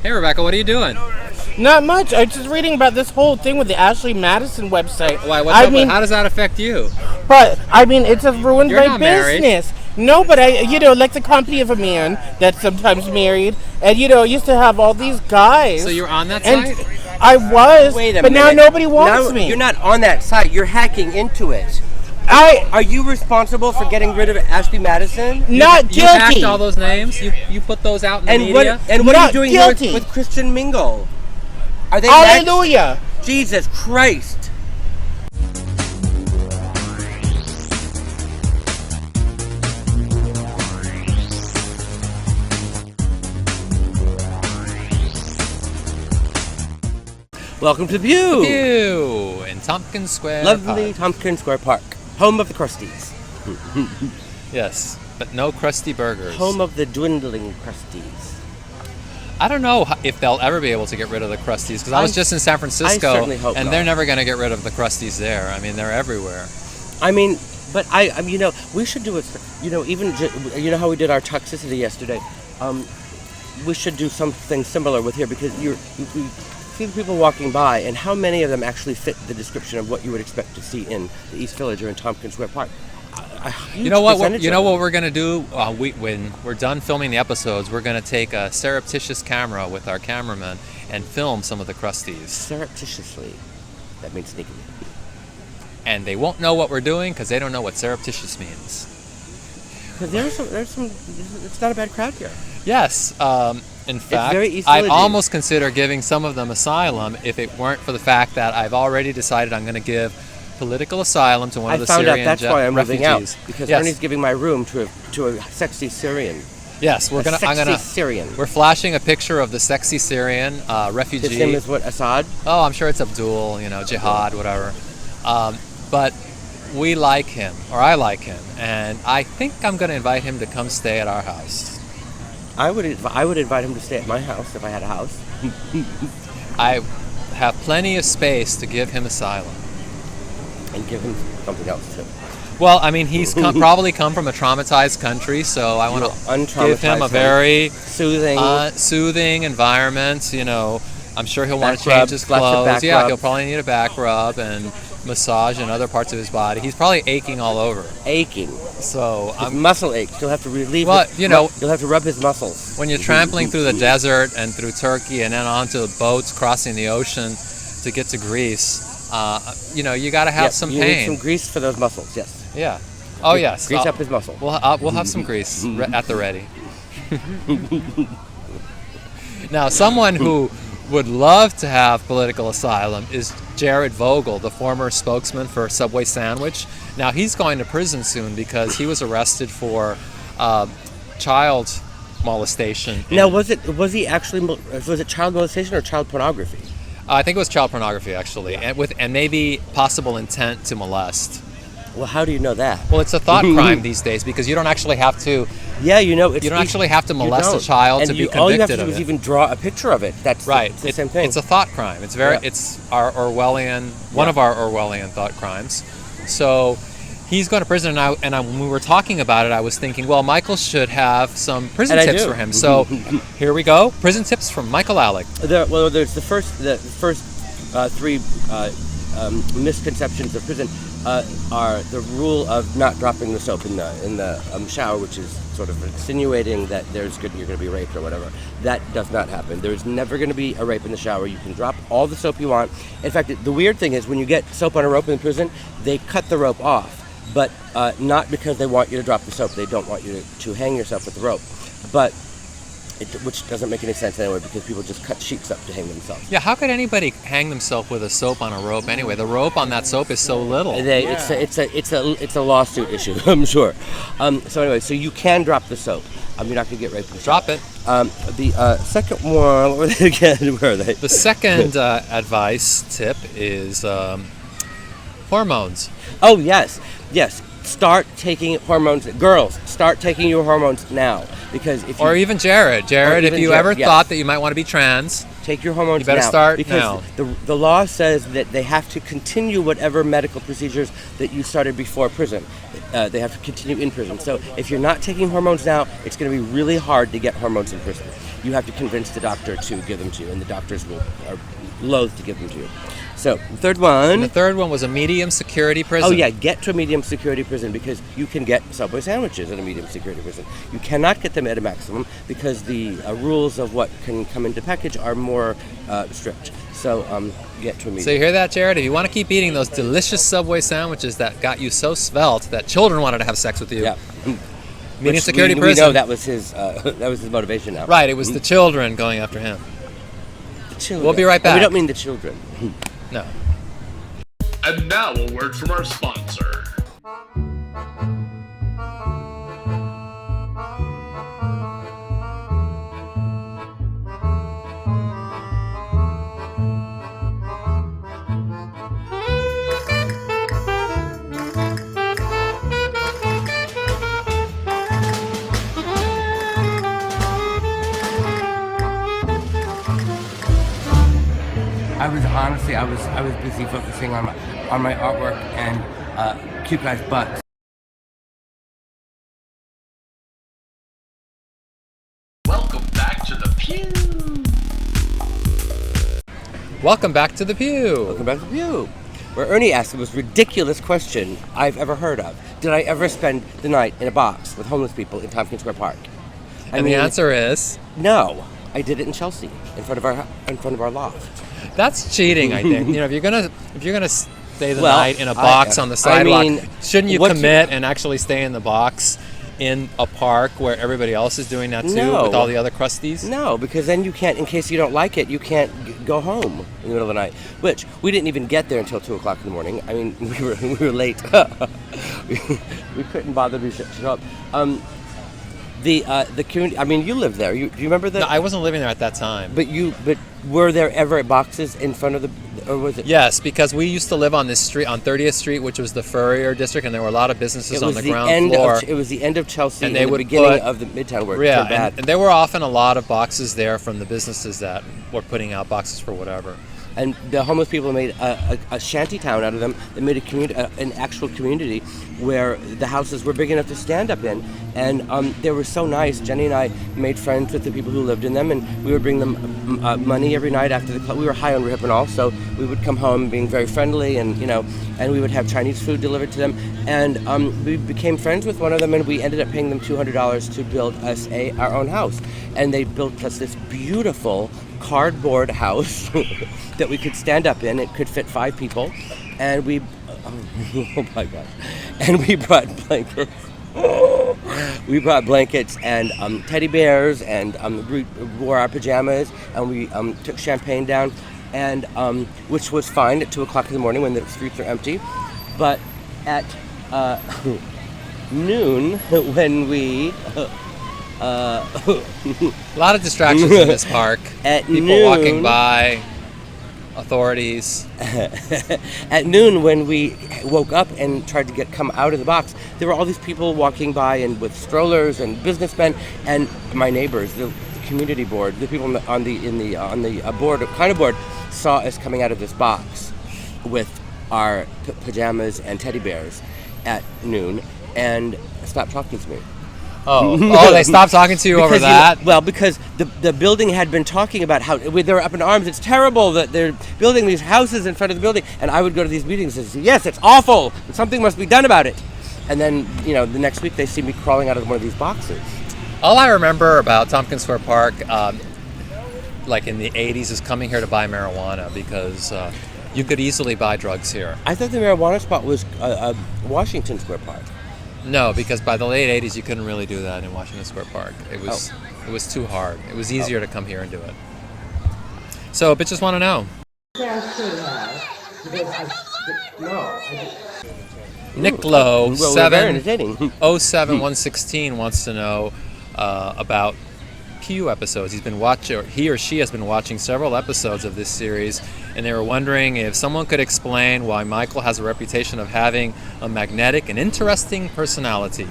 Hey, Rebecca, what are you doing? Not much. I was just reading about this whole thing with the Ashley Madison website. Why? What's up? How does that affect you? But I mean, it just ruined You're my not business. married. No, but like the company of a man that's sometimes married, and used to have all these guys. So you're on that and site? I was, Wait a but minute. now nobody wants me. You're not on that site. You're hacking into it. Are you responsible for getting rid of Ashley Madison? Not You guilty. hacked all those names? You put those out in the media? What are Not you doing guilty. here with Christian Mingle? Are they Hallelujah. next? Jesus Christ. Welcome to View. View in Tompkins Square Lovely Park. Tompkins Square Park. Home of the Crusties. Yes, but no crusty burgers. Home of the dwindling Crusties. I don't know if they'll ever be able to get rid of the crusties, because I was just in San Francisco, I certainly hope and not. they're never going to get rid of the crusties there. I mean, they're everywhere. I mean, but we should do it. Even how we did our toxicity yesterday. We should do something similar with here, because you see the people walking by, and how many of them actually fit the description of what you would expect to see in the East Village or in Tompkins Square Park. You know what we're going to do when we're done filming the episodes? We're going to take a surreptitious camera with our cameraman and film some of the crusties. Surreptitiously. That means sneakily. And they won't know what we're doing because they don't know what surreptitious means. Because there's some. It's not a bad crowd here. Yes. In fact, very East I'd Village-y. almost consider giving some of them asylum if it weren't for the fact that I've already decided I'm going to give political asylum to one of the Syrian I found out that's why I'm refugees. moving out, because Yes. Ernie's giving my room to a sexy Syrian. Yes, Sexy Syrian. We're flashing a picture of the sexy Syrian refugee. His name is what, Assad? Oh, I'm sure it's Abdul, Jihad, whatever. But we like him, or I like him, and I think I'm going to invite him to come stay at our house. I would invite him to stay at my house if I had a house. I have plenty of space to give him asylum. And give him something else too. Well, I mean, he's probably come from a traumatized country, so I want to give him a very soothing environment. I'm sure he'll want to change his clothes. Yeah, he'll probably need a back rub and massage in other parts of his body. He's probably aching all over. Aching. So his muscle aches. You'll have to relieve. Well, you'll have to rub his muscles. When you're trampling through the desert and through Turkey and then onto boats crossing the ocean to get to Greece. You got to have some pain. You need some grease for those muscles, yes. Yeah. Oh, yes. Grease up his muscle. We'll have some grease at the ready. Now, someone who would love to have political asylum is Jared Fogel, the former spokesman for Subway Sandwich. Now, he's going to prison soon because he was arrested for child molestation. Now, was it child molestation or child pornography? I think it was child pornography, actually, and maybe possible intent to molest. Well, how do you know that? Well, it's a thought crime these days because you don't actually have to. Yeah, you don't actually have to molest a child to be convicted of it. All you have to do is even draw a picture of it. That's right. It's the same thing. It's a thought crime. It's It's our Orwellian, one of our Orwellian thought crimes. So he's going to prison, and when we were talking about it, I was thinking, well, Michael should have some prison tips for him. So here we go. Prison tips from Michael Alig. There's the first three misconceptions of prison are the rule of not dropping the soap in the shower, which is sort of insinuating that you're going to be raped or whatever. That does not happen. There's never going to be a rape in the shower. You can drop all the soap you want. In fact, the weird thing is when you get soap on a rope in prison, they cut the rope off. But not because they want you to drop the soap. They don't want you to hang yourself with the rope. But which doesn't make any sense anyway, because people just cut sheets up to hang themselves. Yeah, how could anybody hang themselves with a soap on a rope anyway? The rope on that soap is so little. It's a lawsuit issue, I'm sure. So anyway, so you can drop the soap. You're not going to get raped. Drop it. The second one, what were they again? Where are they? The second advice tip is hormones. Oh, yes. Start taking hormones. Girls, start taking your hormones now. Because if you, or even Jared, if you ever thought that you might want to be trans, Take your hormones You now. better start because now. The law says that they have to continue whatever medical procedures that you started before prison. They have to continue in prison. So if you're not taking hormones now, it's going to be really hard to get hormones in prison. You have to convince the doctor to give them to you, and the doctors are loath to give them to you. So the third one. And the third one was a medium security prison. Oh yeah, get to a medium security prison because you can get Subway sandwiches at a medium security prison. You cannot get them at a maximum because the rules of what can come into package are more strict. So get to a medium. So you hear that, Jared? If you want to keep eating those delicious Subway sandwiches that got you so svelte that children wanted to have sex with you. Yeah. Medium security we prison. know that was his motivation now. Right, it was the children going after him. The children. We'll be right back. We don't mean the children. No. And now a word from our sponsor. I was busy focusing on my artwork and cute guys' butts. Welcome back to the pew. Welcome back to the pew. Welcome back to the pew. Where Ernie asked the most ridiculous question I've ever heard of. Did I ever spend the night in a box with homeless people in Tompkins Square Park? And the answer is no. I did it in Chelsea, in front of our loft. that's cheating. I think if you're gonna stay the night in a box on the sidewalk, shouldn't you commit and actually stay in the box in a park where everybody else is doing that too with all the other crusties? No, because then you can't. In case you don't like it, you can't go home in the middle of the night. Which we didn't even get there until 2:00 in the morning. I mean, we were late. we couldn't bother to show up. The community. I mean, you lived there. Do you remember that? No, I wasn't living there at that time. But were there ever boxes in front of or was it? Yes, because we used to live on this street, on 30th Street, which was the Furrier district, and there were a lot of businesses on the ground floor. It was the end of Chelsea and they the would beginning of the Midtown where it turned bad. And there were often a lot of boxes there from the businesses that were putting out boxes for whatever. And the homeless people made a shanty town out of them. They made an actual community where the houses were big enough to stand up in. And they were so nice. Jenny and I made friends with the people who lived in them, and we would bring them money every night after the club. We were high on Rohypnol, so we would come home being very friendly, and and we would have Chinese food delivered to them. And we became friends with one of them, and we ended up paying them $200 to build us our own house. And they built us this beautiful cardboard house that we could stand up in. It could fit 5 people, and oh my gosh! And we brought blankets. We brought blankets and teddy bears, and we wore our pajamas, and we took champagne down, and which was fine at 2:00 in the morning when the streets are empty. But at noon, when we a lot of distractions in this park. At people noon, walking by, authorities. At noon, when we woke up and tried to come out of the box, there were all these people walking by and with strollers and businessmen, and my neighbors, the community board, the people on the board saw us coming out of this box with our pajamas and teddy bears at noon and stopped talking to me. Oh, they stopped talking to you over that? Because the building had been talking about how they were up in arms. It's terrible that they're building these houses in front of the building. And I would go to these meetings and say, yes, it's awful. Something must be done about it. And then, the next week they see me crawling out of one of these boxes. All I remember about Tompkins Square Park, like in the 80s, is coming here to buy marijuana because you could easily buy drugs here. I thought the marijuana spot was Washington Square Park. No, because by the late 80s, you couldn't really do that in Washington Square Park. It was too hard. It was easier to come here and do it. So, bitches want to know. Nick Lowe, 07116 wants to know about Pew episodes. He or she has been watching several episodes of this series, and they were wondering if someone could explain why Michael has a reputation of having a magnetic and interesting personality.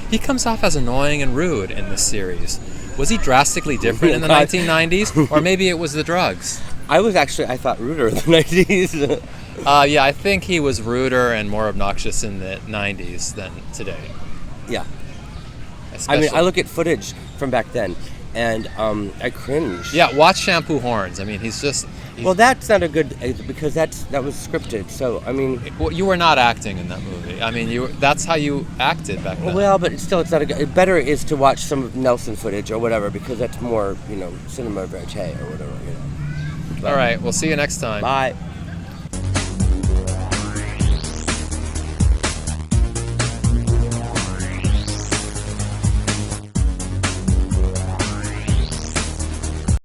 He comes off as annoying and rude in this series. Was he drastically different in the 1990s? Or maybe it was the drugs? I thought ruder in the 90s. Yeah, I think he was ruder and more obnoxious in the 90s than today. Yeah. Especially. I look at footage from back then, and I cringe. Yeah, watch Shampoo Horns. I mean, he's well, that's not a good, because that was scripted. So well, you were not acting in that movie. I mean, that's how you acted back then. Well, but it's not a good. Better is to watch some of Nelson footage or whatever, because that's more, cinema verite or whatever. All right, we'll see you next time. Bye.